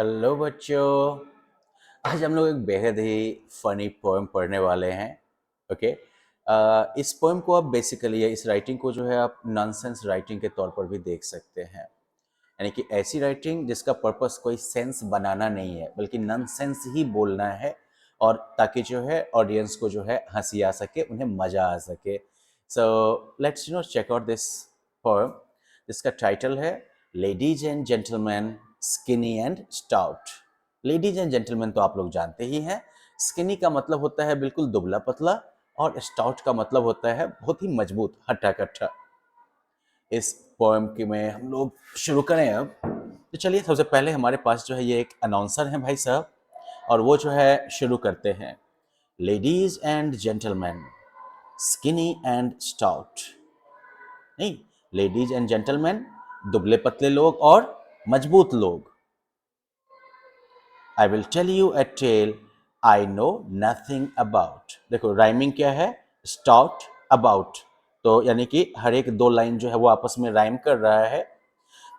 Hello बच्चों। आज हम लोग एक बेहद ही फनी पोएम पढ़ने वाले हैं। ओके। इस पोएम को आप बेसिकली इस राइटिंग को जो है आप नॉनसेंस राइटिंग के तौर पर भी देख सकते हैं। यानी कि ऐसी राइटिंग जिसका पर्पस कोई सेंस बनाना नहीं है बल्कि नॉनसेंस ही बोलना है, और ताकि जो है ऑडियंस को जो है हंसी आ सके, उन्हें मजा आ सके। So let's check out this poem जिसका टाइटल है ladies and gentleman skinny and stout. Ladies and gentleman तो आप लोग जानते ही हैं। स्किनी का मतलब होता है बिल्कुल दुबला पतला, और स्टाउट का मतलब होता है बहुत ही मजबूत हट्टा कट्टा। इस पोएम के में हम लोग शुरू करें अब। तो चलिए, सबसे पहले हमारे पास जो है ये एक अनाउंसर है भाई साहब, और वो जो है शुरू करते हैं। Ladies and gentleman skinny and stout. नहीं, लेडीज एंड जेंटलमैन दुबले पतले लोग और मजबूत लोग। I will tell you a tale I know nothing about. देखो राइमिंग क्या है, स्टाउट अबाउट, तो यानी कि हर एक दो लाइन जो है वो आपस में राइम कर रहा है।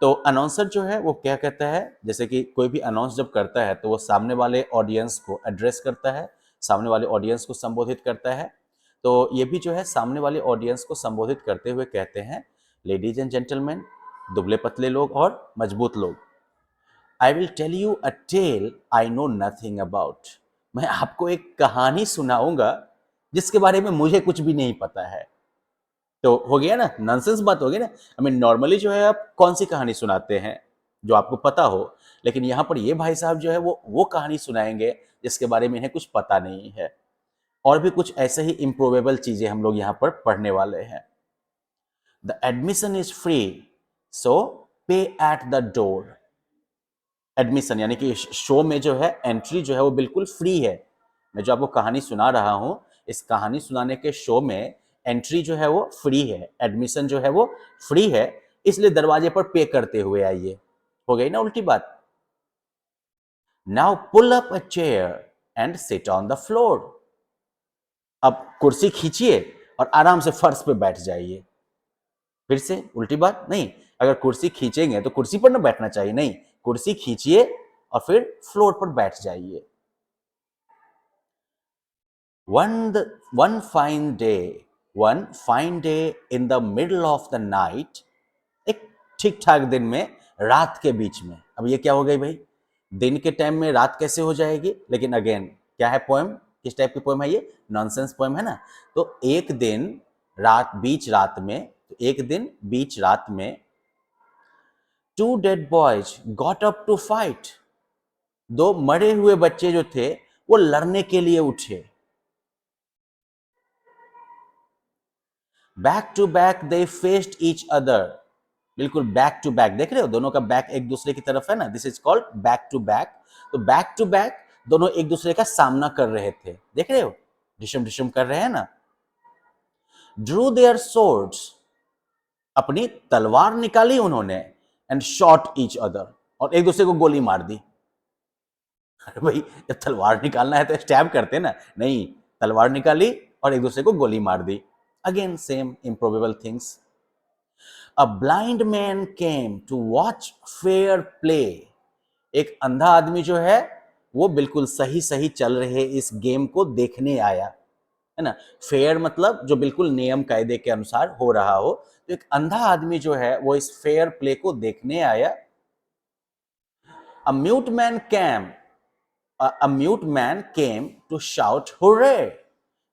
तो अनाउंसर जो है वो क्या कहता है, जैसे कि कोई भी अनाउंस जब करता है तो वो सामने वाले ऑडियंस को एड्रेस करता है, सामने वाले ऑडियंस को संबोधित करता है। तो ये भी जो है सामने वाले ऑडियंस को संबोधित करते हुए कहते हैं, लेडीज एंड जेंटलमैन, दुबले पतले लोग और मजबूत लोग, I will tell you a tale I know nothing about. मैं आपको एक कहानी सुनाऊंगा जिसके बारे में मुझे कुछ भी नहीं पता है। तो हो गया ना, नॉनसेंस बात हो गई ना। आई मीन नॉर्मली जो है आप कौन सी कहानी सुनाते हैं जो आपको पता हो, लेकिन यहाँ पर ये भाई साहब जो है वो कहानी सुनाएंगे जिसके बारे में इन्हें कुछ पता नहीं है। और भी कुछ ऐसे ही इम्प्रोवेबल चीजें हम लोग यहाँ पर पढ़ने वाले हैं। द एडमिशन इज फ्री, सो पे एट द डोर। एडमिशन यानी कि शो में जो है एंट्री जो है वो बिल्कुल फ्री है। मैं जो आपको कहानी सुना रहा हूँ, इस कहानी सुनाने के शो में एंट्री जो है वो फ्री है, एडमिशन जो है वो फ्री है, इसलिए दरवाजे पर पे करते हुए आइए। हो गई ना उल्टी बात। Now pull up a chair and sit on the floor. अब कुर्सी खींचिए और आराम से फर्श पे बैठ जाइए। फिर से उल्टी बात नहीं, अगर कुर्सी खींचेंगे तो कुर्सी पर ना बैठना चाहिए, नहीं, कुर्सी खींचिए और फिर फ्लोर पर बैठ जाइए। One fine day, one fine day in the middle of the night, एक ठीक ठाक दिन में, रात के बीच में। अब ये क्या हो गई भाई, दिन के टाइम में रात कैसे हो जाएगी? लेकिन अगेन क्या है पोएम, किस टाइप की पोएम है ये? नॉनसेंस पोएम है ना। तो एक दिन रात, बीच रात में, तो एक दिन बीच रात में, two dead boys got up to fight. दो मरे हुए बच्चे जो थे वो लड़ने के लिए उठे। Back to back they faced each other. बिल्कुल बैक टू बैक, देख रहे हो दोनों का बैक एक दूसरे की तरफ है ना, this is called back to back. तो बैक टू बैक दोनों एक दूसरे का सामना कर रहे थे, देख रहे हो, डिशम डिशम कर रहे हैं ना। ड्रू देयर सोर्ड्स, अपनी तलवार निकाली उन्होंने, एंड शॉट ईच अदर, और एक दूसरे को गोली मार दी। अरे भाई, जब तलवार निकालना है तो स्टैब करते ना, नहीं, तलवार निकाली और एक दूसरे को गोली मार दी। Again same improbable things. A blind man came to watch fair play. एक अंधा आदमी जो है वो बिल्कुल सही सही चल रहे इस गेम को देखने आया, है ना। फेयर मतलब जो बिल्कुल नियम कायदे के अनुसार हो रहा हो। तो एक अंधा आदमी जो है वो इस फेयर प्ले को देखने आया। A mute man came, a mute man came to shout hurray.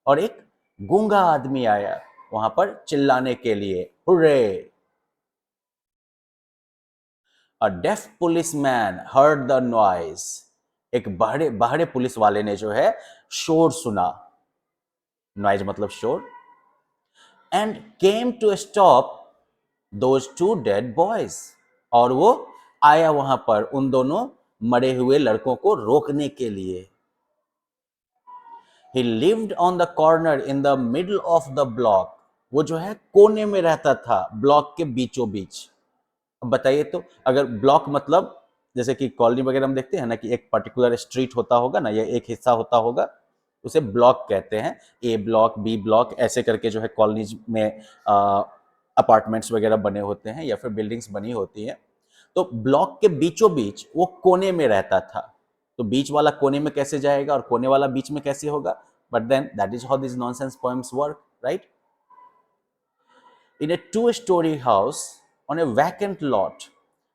और एक गूंगा आदमी आया वहां पर चिल्लाने के लिए, hurray. A deaf policeman heard the noise. एक बहरे बहरे पुलिस वाले ने जो है शोर सुना, नॉइज मतलब शोर, and came to stop those two dead boys. और वो आया वहां पर उन दोनों मरे हुए लड़कों को रोकने के लिए। ही lived on the corner in the middle of the block. वो जो है कोने में रहता था, ब्लॉक के बीचों बीच। अब बताइए तो, अगर ब्लॉक मतलब जैसे कि कॉलोनी वगैरह हम देखते हैं ना कि एक पर्टिकुलर स्ट्रीट होता होगा ना, या एक हिस्सा होता होगा, उसे ब्लॉक कहते हैं। ए ब्लॉक, बी ब्लॉक, ऐसे करके जो है कॉलोनीज में अपार्टमेंट्स वगैरह बने होते हैं या फिर बिल्डिंग्स बनी होती हैं। तो ब्लॉक के बीचों बीच वो कोने में रहता था, तो बीच वाला कोने में कैसे जाएगा और कोने वाला बीच में कैसे होगा? But then that is how this nonsense poems work, right? In a 2 story house on a vacant lot.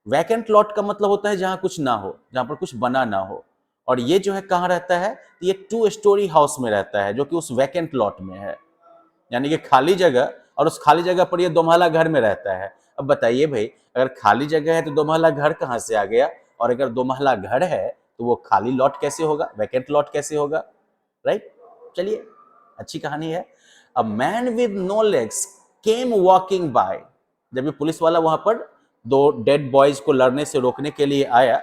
Vacant lot का मतलब होता है जहां कुछ ना हो, जहां पर कुछ बना ना हो, और ये जो है कहां रहता है? ये 2 story हाउस में रहता है जो कि उस वैकेंट लॉट में है, यानी कि खाली जगह, और उस खाली जगह पर ये दोमहला घर में रहता है। अब बताइए भाई, अगर खाली जगह है तो दोमहला घर कहां से आ गया, और अगर दोमहला घर है तो वो खाली लॉट कैसे होगा, वैकेंट लॉट कैसे होगा, राइट? चलिए, अच्छी कहानी है। A man with no legs came walking by. जब ये पुलिस वाला वहां पर 2 डेड बॉयज को लड़ने से रोकने के लिए आया,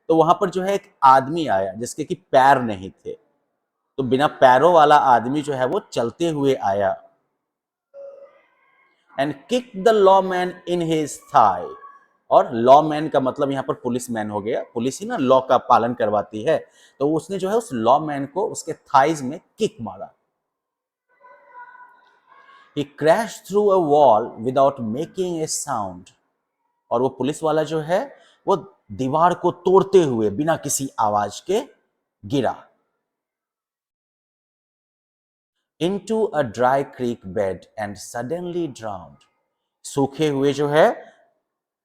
तो वहां पर जो है एक आदमी आया जिसके कि पैर नहीं थे, तो बिना पैरों वाला आदमी जो है वो चलते हुए आया, and kick the lawman in his thigh. और लॉ मैन का मतलब यहां पर पुलिस मैन हो गया, पुलिस ही ना लॉ का पालन करवाती है, तो उसने जो है उस लॉ मैन को उसके थाइज में किक मारा। He crashed through a wall without making a sound. और वो पुलिस वाला जो है वो दीवार को तोड़ते हुए बिना किसी आवाज के गिरा। Into a dry creek bed and suddenly drowned. सूखे हुए जो है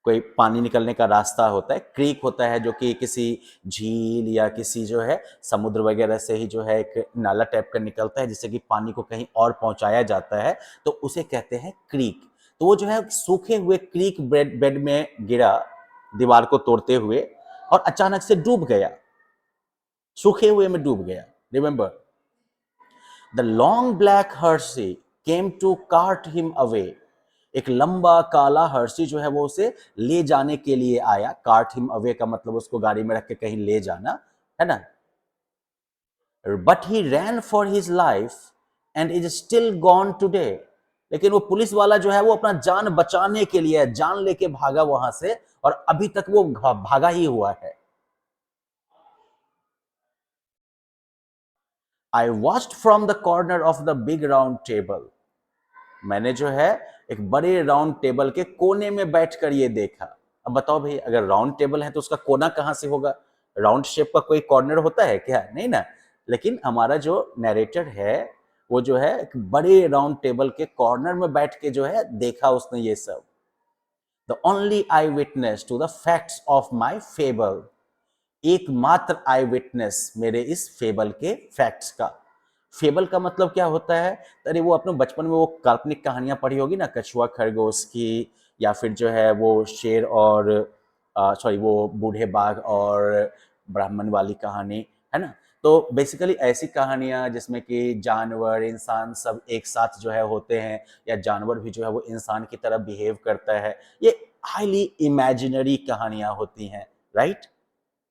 कोई पानी निकलने का रास्ता होता है, क्रीक होता है जो कि किसी झील या किसी जो है समुद्र वगैरह से ही जो है एक नाला टाइप का निकलता है जिससे कि पानी को कहीं और पहुंचाया जाता है, तो उसे कहते हैं क्रीक। तो वो जो है सूखे हुए क्रीक बेड में गिरा दीवार को तोड़ते हुए, और अचानक से डूब गया, सूखे हुए में डूब गया। Remember, the long black hearse came to cart him away. एक लंबा काला हर्षी जो है वो उसे ले जाने के लिए आया। कार्ट हिम अवे का मतलब उसको गाड़ी में रख के कहीं ले जाना, है ना? But he rain for his life and is still gone today. लेकिन वो पुलिस वाला जो है वो अपना जान बचाने के लिए जान लेके भागा वहां से, और अभी तक वो भागा ही हुआ है। I watched from the corner of the big round table. मैंने जो है एक बड़े राउंड टेबल के कोने में बैठकर ये देखा। अब बताओ भाई, अगर राउंड टेबल है तो उसका कोना कहां से होगा? राउंड शेप का कोई कॉर्नर होता है क्या? नहीं ना। लेकिन हमारा जो नरेटर है वो जो है एक बड़े राउंड टेबल के कॉर्नर में बैठ के जो है देखा उसने ये सब। The only eyewitness to the facts of my fable. एकमात्र आई विटनेस मेरे इस फेबल के फैक्ट्स का। फेबल का मतलब क्या होता है? अरे वो अपने बचपन में वो काल्पनिक कहानियां पढ़ी होगी ना, कछुआ खरगोश की, या फिर जो है वो शेर और सॉरी वो बूढ़े बाघ और ब्राह्मण वाली कहानी, है ना? तो बेसिकली ऐसी कहानियां जिसमें कि जानवर इंसान सब एक साथ जो है होते हैं, या जानवर भी जो है वो इंसान की तरह बिहेव करता है, ये हाईली इमेजिनरी कहानियां होती हैं, राइट?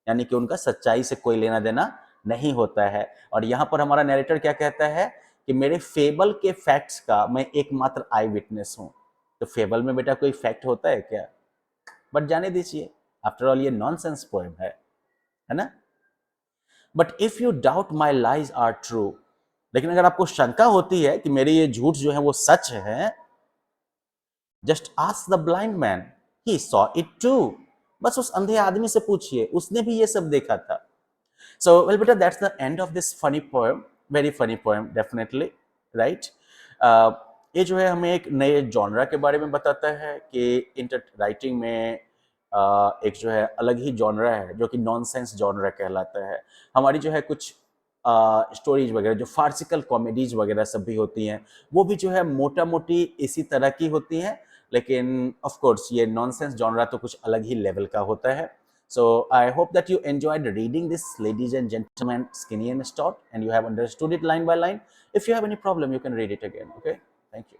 यानी कि उनका सच्चाई से कोई लेना देना नहीं होता है। और यहां पर हमारा नैरेटर क्या कहता है कि मेरे फेबल के फैक्ट्स का मैं एकमात्र आई विटनेस हूं। तो फेबल में बेटा कोई फैक्ट होता है क्या? बट जाने दीजिए, आफ्टर ऑल ये नॉनसेंस पोएम है ना? But if you doubt my lies are true. लेकिन अगर आपको शंका होती है कि मेरे ये झूठ जो है वो सच है, just ask the blind man, he saw it too. बस उस अंधे आदमी से पूछिए, उसने भी ये सब देखा था। So, well, beta, that's the end of this funny poem. Very funny poem, definitely, right? ये जो है हमें एक नए जॉनरा के बारे में बताता है कि इंटर राइटिंग में एक जो है अलग ही जॉनरा है जो कि नॉनसेंस जॉनरा कहलाता है। हमारी जो है कुछ स्टोरीज वगैरह जो फार्सिकल कॉमेडीज वगैरह सब भी होती हैं, वो भी जो है मोटा मोटी इसी तरह की होती हैं, लेकिन ऑफ कोर्स ये नॉनसेंस जॉनरा तो कुछ अलग ही लेवल का होता है। So I hope that you enjoyed reading this, ladies and gentlemen, Skinny and Stout, and you have understood it line by line. If you have any problem, you can read it again. Okay, thank you.